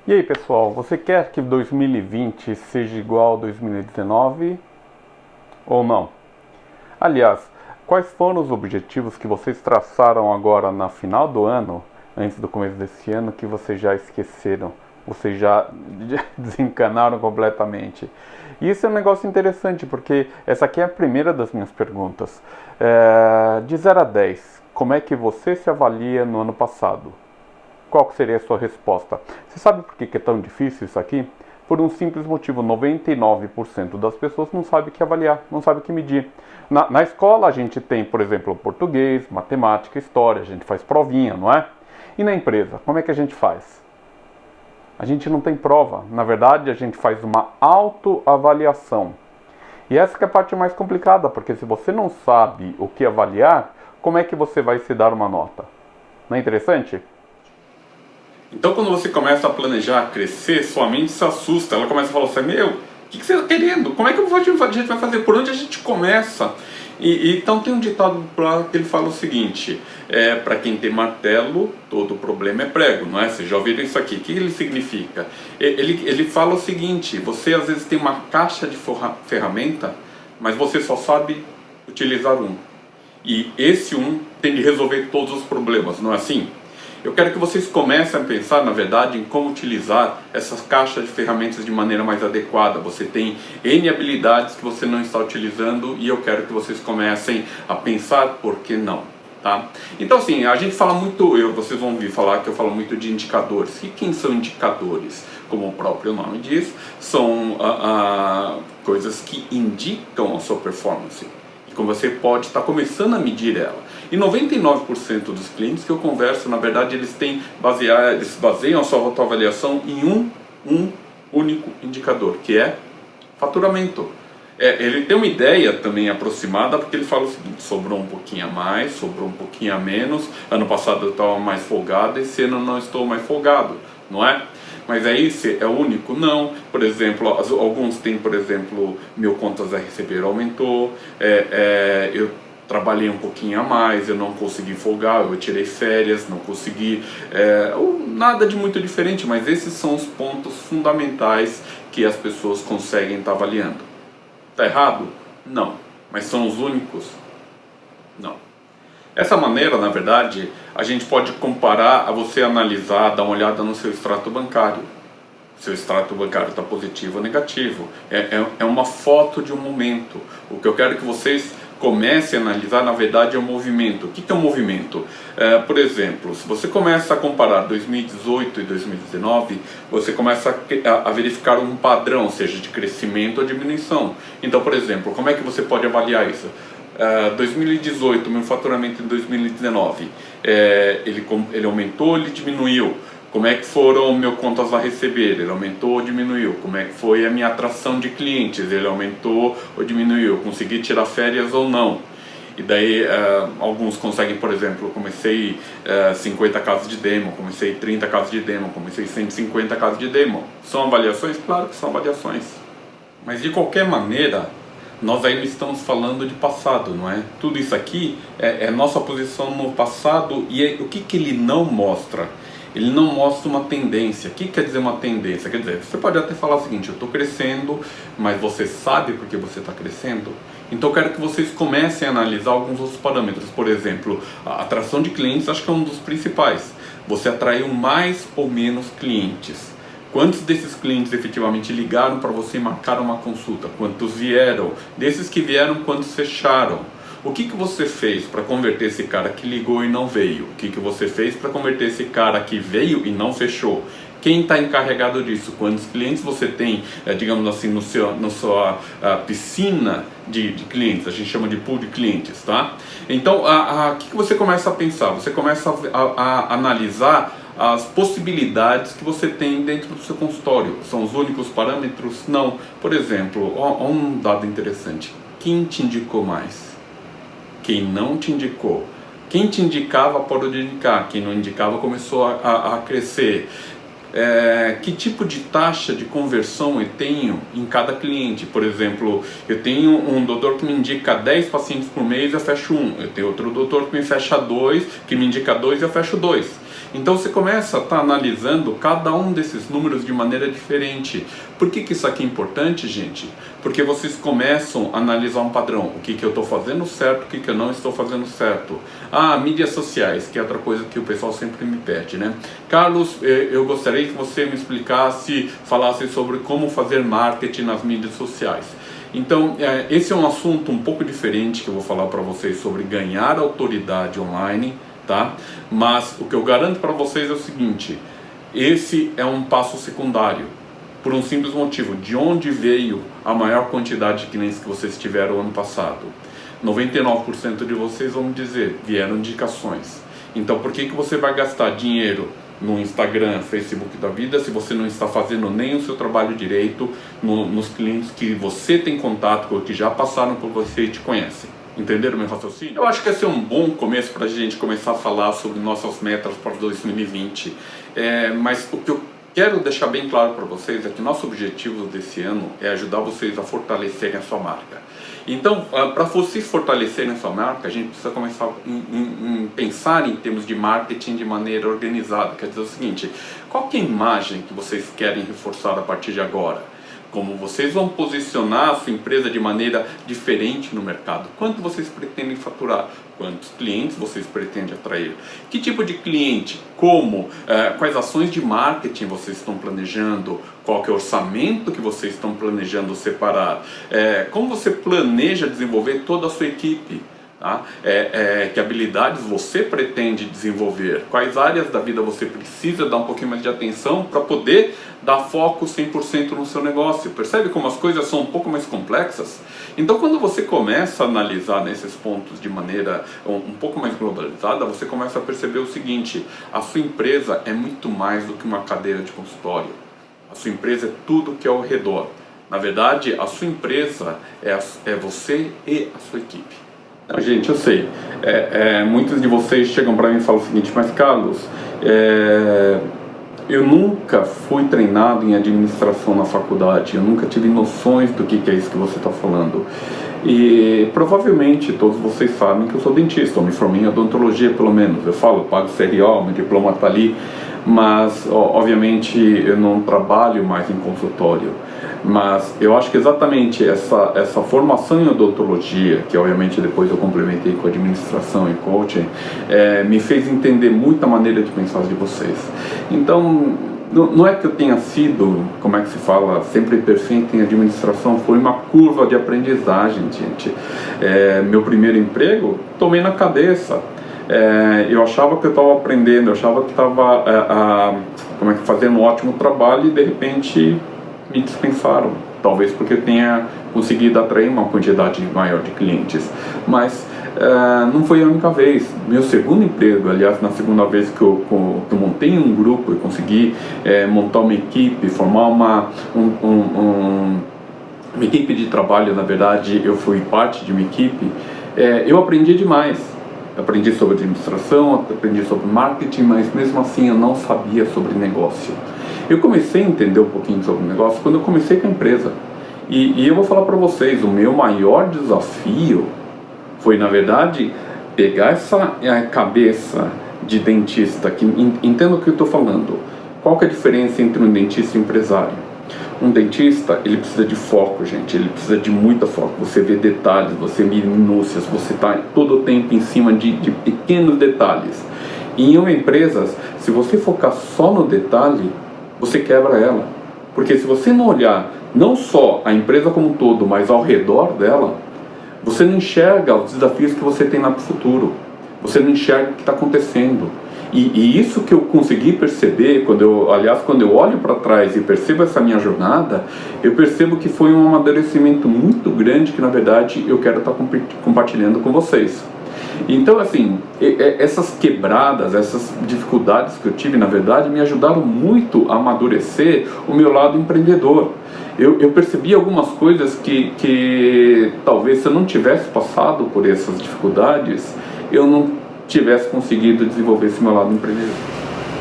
E aí pessoal, você quer que 2020 seja igual a 2019 ou não? Aliás, quais foram os objetivos que vocês traçaram agora na final do ano, antes do começo desse ano, que vocês já esqueceram? Vocês já desencanaram completamente? E isso é um negócio interessante, porque essa aqui é a primeira das minhas perguntas. De 0 a 10, como é que você se avalia no ano passado? Qual seria a sua resposta? Você sabe por que é tão difícil isso aqui? Por um simples motivo: 99% das pessoas não sabe o que avaliar, não sabe o que medir. Na escola a gente tem, por exemplo, português, matemática, história, a gente faz provinha, não é? E na empresa, como é que a gente faz? A gente não tem prova. Na verdade, a gente faz uma autoavaliação. E essa que é a parte mais complicada, porque se você não sabe o que avaliar, como é que você vai se dar uma nota? Não é interessante? Então, quando você começa a planejar, crescer, sua mente se assusta. Ela começa a falar assim: meu, o que você está querendo? Como é que a gente vai fazer? Por onde a gente começa? Então tem um ditado lá que ele fala o seguinte: para quem tem martelo, todo problema é prego, não é? Vocês já ouviram isso aqui? O que ele significa? Ele fala o seguinte: você às vezes tem uma caixa de ferramenta, mas você só sabe utilizar um. E esse um tem de resolver todos os problemas, não é assim? Eu quero que vocês comecem a pensar, na verdade, em como utilizar essas caixas de ferramentas de maneira mais adequada. Você tem N habilidades que você não está utilizando e eu quero que vocês comecem a pensar por que não. Tá? Então assim, a gente fala muito, vocês vão ouvir falar que eu falo muito de indicadores. E quem são indicadores? Como o próprio nome diz, são coisas que indicam a sua performance. E como você pode estar começando a medir ela. E 99% dos clientes que eu converso, na verdade, eles baseiam a sua autoavaliação em um único indicador, que é faturamento. Ele tem uma ideia também aproximada, porque ele fala o seguinte: sobrou um pouquinho a mais, sobrou um pouquinho a menos, ano passado eu estava mais folgado, esse ano não estou mais folgado, não é? Mas esse é o único? Não. Por exemplo, alguns têm, por exemplo, meu contas a receber aumentou, eu trabalhei um pouquinho a mais, eu não consegui folgar, eu tirei férias, não consegui, nada de muito diferente, mas esses são os pontos fundamentais que as pessoas conseguem estar avaliando. Está errado? Não. Mas são os únicos? Não. Essa maneira, na verdade, a gente pode comparar a você analisar, dar uma olhada no seu extrato bancário. Seu extrato bancário está positivo ou negativo. É uma foto de um momento. O que eu quero que vocês comecem a analisar, na verdade, é o movimento. O que é um movimento? Por exemplo, se você começa a comparar 2018 e 2019, você começa a verificar um padrão, seja de crescimento ou diminuição. Então, por exemplo, como é que você pode avaliar isso? 2018, meu faturamento em 2019, ele aumentou ou ele diminuiu? Como é que foram meus contas a receber? Ele aumentou ou diminuiu? Como é que foi a minha atração de clientes? Ele aumentou ou diminuiu? Eu consegui tirar férias ou não? E daí alguns conseguem, por exemplo, eu comecei 50 casos de demo, comecei 30 casos de demo, comecei 150 casos de demo. São avaliações? Claro que são avaliações. Mas de qualquer maneira, nós ainda estamos falando de passado, não é? Tudo isso aqui é nossa posição no passado. E o que ele não mostra? Ele não mostra uma tendência. O que quer dizer uma tendência? Quer dizer, você pode até falar o seguinte: eu estou crescendo, mas você sabe por que você está crescendo? Então eu quero que vocês comecem a analisar alguns outros parâmetros. Por exemplo, a atração de clientes, acho que é um dos principais. Você atraiu mais ou menos clientes? Quantos desses clientes efetivamente ligaram para você e marcaram uma consulta? Quantos vieram? Desses que vieram, quantos fecharam? O que você fez para converter esse cara que ligou e não veio? O que você fez para converter esse cara que veio e não fechou? Quem está encarregado disso? Quantos clientes você tem, digamos assim, na sua piscina de clientes? A gente chama de pool de clientes, tá? Então, o que você começa a pensar? Você começa a analisar as possibilidades que você tem dentro do seu consultório. São os únicos parâmetros? Não. Por exemplo, um dado interessante: quem te indicou mais? Quem não te indicou? Quem te indicava parou de indicar, quem não indicava começou a crescer. Que tipo de taxa de conversão eu tenho em cada cliente? Por exemplo, eu tenho um doutor que me indica 10 pacientes por mês e eu fecho um. Eu tenho outro doutor que me fecha 2, que me indica 2 e eu fecho 2. Então você começa a estar analisando cada um desses números de maneira diferente. Por que isso aqui é importante, gente? Porque vocês começam a analisar um padrão. O que eu estou fazendo certo, o que eu não estou fazendo certo. Mídias sociais, que é outra coisa que o pessoal sempre me pede, né? Carlos, eu gostaria que você me explicasse, falasse sobre como fazer marketing nas mídias sociais. Então, esse é um assunto um pouco diferente que eu vou falar para vocês sobre ganhar autoridade online, tá? Mas o que eu garanto para vocês é o seguinte: esse é um passo secundário, por um simples motivo. De onde veio a maior quantidade de clientes que vocês tiveram ano passado? 99% de vocês vão me dizer, vieram indicações. Então, por que você vai gastar dinheiro no Instagram, Facebook da vida, se você não está fazendo nem o seu trabalho direito nos clientes que você tem contato, ou que já passaram por você e te conhecem? Entenderam o meu raciocínio? Eu acho que esse é um bom começo para a gente começar a falar sobre nossas metas para 2020. Mas o que eu quero deixar bem claro para vocês é que nosso objetivo desse ano é ajudar vocês a fortalecerem a sua marca. Então, para vocês fortalecerem a sua marca, a gente precisa começar a pensar em termos de marketing de maneira organizada. Quer dizer o seguinte: qual que é a imagem que vocês querem reforçar a partir de agora? Como vocês vão posicionar a sua empresa de maneira diferente no mercado? Quanto vocês pretendem faturar? Quantos clientes vocês pretendem atrair? Que tipo de cliente? Como? Quais ações de marketing vocês estão planejando? Qual que é o orçamento que vocês estão planejando separar? Como você planeja desenvolver toda a sua equipe? Tá? Que habilidades você pretende desenvolver? Quais áreas da vida você precisa dar um pouquinho mais de atenção para poder dar foco 100% no seu negócio? Percebe como as coisas são um pouco mais complexas? Então, quando você começa a analisar nesses pontos de maneira um pouco mais globalizada, você começa a perceber o seguinte: a sua empresa é muito mais do que uma cadeira de consultório. A sua empresa é tudo que é ao redor. Na verdade, a sua empresa é você e a sua equipe. Gente, eu sei, muitos de vocês chegam para mim e falam o seguinte: mas Carlos, eu nunca fui treinado em administração na faculdade, eu nunca tive noções do que é isso que você está falando. E provavelmente todos vocês sabem que eu sou dentista, eu me formei em odontologia pelo menos, eu pago CRO, meu diploma está ali, mas obviamente eu não trabalho mais em consultório. Mas eu acho que exatamente essa formação em odontologia, que obviamente depois eu complementei com administração e coaching, me fez entender muito a maneira de pensar de vocês. Então, não é que eu tenha sido, como é que se fala, sempre perfeito em administração, foi uma curva de aprendizagem, gente. Meu primeiro emprego, tomei na cabeça. Eu achava que eu estava aprendendo, eu achava que estava fazendo um ótimo trabalho e de repente me dispensaram, talvez porque eu tenha conseguido atrair uma quantidade maior de clientes, mas não foi a única vez. Meu segundo emprego, aliás, na segunda vez que eu montei um grupo e consegui montar uma equipe, formar uma equipe de trabalho, na verdade eu fui parte de uma equipe, eu aprendi demais. Aprendi sobre administração, aprendi sobre marketing, mas mesmo assim eu não sabia sobre negócio. Eu comecei a entender um pouquinho sobre negócio quando eu comecei com a empresa. E eu vou falar para vocês, o meu maior desafio foi, na verdade, pegar essa cabeça de dentista, que entenda o que eu estou falando. Qual que é a diferença entre um dentista e um empresário? Um dentista, ele precisa de foco, gente, ele precisa de muito foco. Você vê detalhes, você vê minúcias, você está todo o tempo em cima de pequenos detalhes. E em uma empresa, se você focar só no detalhe, você quebra ela. Porque se você não olhar não só a empresa como um todo, mas ao redor dela, você não enxerga os desafios que você tem lá para o futuro. Você não enxerga o que está acontecendo. E isso que eu consegui perceber, quando eu olho para trás e percebo essa minha jornada, eu percebo que foi um amadurecimento muito grande que, na verdade, eu quero estar compartilhando com vocês. Então, assim, essas quebradas, essas dificuldades que eu tive, na verdade, me ajudaram muito a amadurecer o meu lado empreendedor. Eu percebi algumas coisas que talvez se eu não tivesse passado por essas dificuldades, eu não tivesse conseguido desenvolver esse meu lado empreendedor.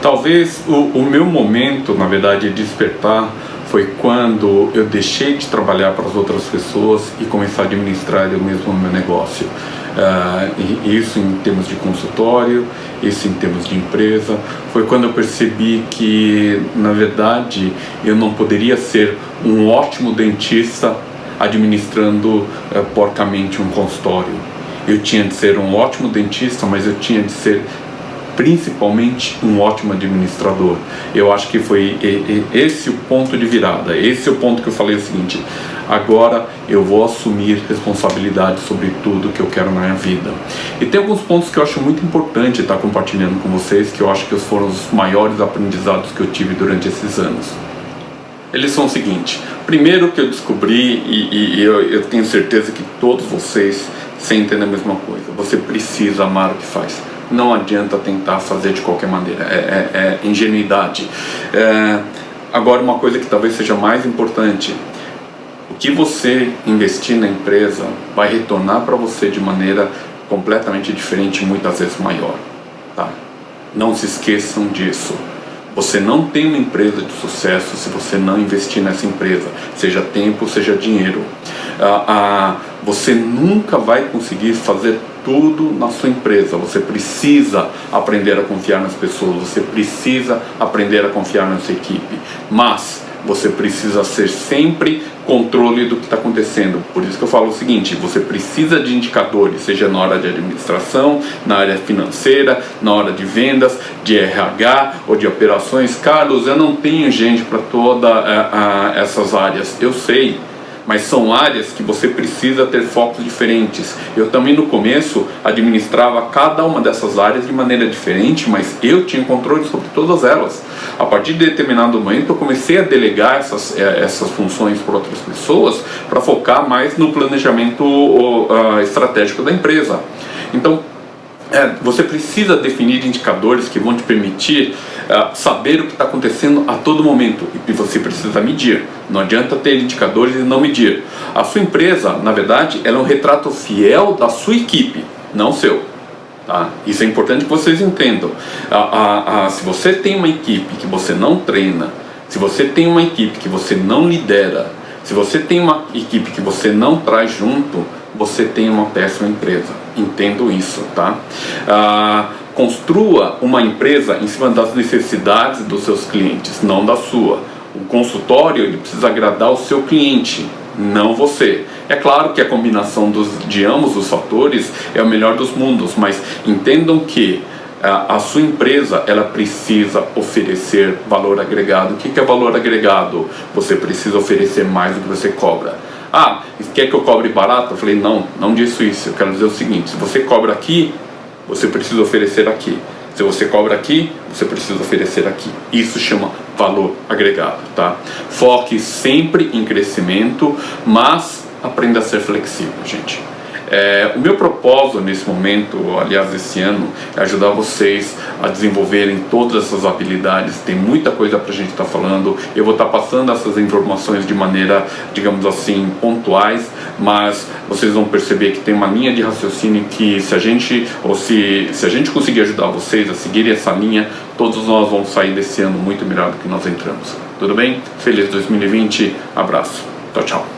Talvez o meu momento, na verdade, de despertar foi quando eu deixei de trabalhar para as outras pessoas e comecei a administrar eu mesmo o meu negócio. Isso em termos de consultório, isso em termos de empresa. Foi quando eu percebi que, na verdade, eu não poderia ser um ótimo dentista administrando porcamente um consultório. Eu tinha de ser um ótimo dentista, mas eu tinha de ser principalmente um ótimo administrador. Eu acho que foi esse o ponto de virada, esse é o ponto que eu falei o seguinte: agora eu vou assumir responsabilidade sobre tudo que eu quero na minha vida. E tem alguns pontos que eu acho muito importante estar compartilhando com vocês, que eu acho que foram os maiores aprendizados que eu tive durante esses anos. Eles são o seguinte: primeiro, que eu descobri, e eu tenho certeza que todos vocês sentem a mesma coisa: você precisa amar o que faz. Não adianta tentar fazer de qualquer maneira, é ingenuidade. Agora, uma coisa que talvez seja mais importante: o que você investir na empresa vai retornar para você de maneira completamente diferente, muitas vezes maior, tá? Não se esqueçam disso. Você não tem uma empresa de sucesso se você não investir nessa empresa, seja tempo, seja dinheiro. Você nunca vai conseguir fazer tudo na sua empresa. Você precisa aprender a confiar nas pessoas, você precisa aprender a confiar na sua equipe, mas você precisa ser sempre controle do que está acontecendo. Por isso que eu falo o seguinte: você precisa de indicadores, seja na hora de administração, na área financeira, na hora de vendas, de RH ou de operações. Carlos, eu não tenho gente para todas essas áreas. Eu sei, mas são áreas que você precisa ter focos diferentes. Eu também no começo administrava cada uma dessas áreas de maneira diferente, mas eu tinha controle sobre todas elas. A partir de determinado momento eu comecei a delegar essas funções para outras pessoas, para focar mais no planejamento estratégico da empresa. Então, você precisa definir indicadores que vão te permitir saber o que está acontecendo a todo momento, e você precisa medir. Não adianta ter indicadores e não medir. A sua empresa, na verdade, ela é um retrato fiel da sua equipe, não seu. Tá? Isso é importante que vocês entendam. Se você tem uma equipe que você não treina, se você tem uma equipe que você não lidera, se você tem uma equipe que você não traz junto, você tem uma péssima empresa. Entendo isso, tá? Construa uma empresa em cima das necessidades dos seus clientes, não da sua. O consultório, ele precisa agradar o seu cliente, não você. É claro que a combinação de ambos os fatores é o melhor dos mundos, mas entendam que a sua empresa, ela precisa oferecer valor agregado. O que é valor agregado? Você precisa oferecer mais do que você cobra. Quer que eu cobre barato? Eu falei, não disse isso. Eu quero dizer o seguinte: se você cobra aqui, você precisa oferecer aqui. Se você cobra aqui, você precisa oferecer aqui. Isso chama valor agregado, tá? Foque sempre em crescimento, mas aprenda a ser flexível, gente. O meu propósito nesse momento, aliás, esse ano, é ajudar vocês a desenvolverem todas essas habilidades. Tem muita coisa para a gente estar falando. Eu vou estar passando essas informações de maneira, digamos assim, pontuais, mas vocês vão perceber que tem uma linha de raciocínio que se a gente conseguir ajudar vocês a seguirem essa linha, todos nós vamos sair desse ano muito melhor do que nós entramos. Tudo bem? Feliz 2020, abraço. Tchau, tchau.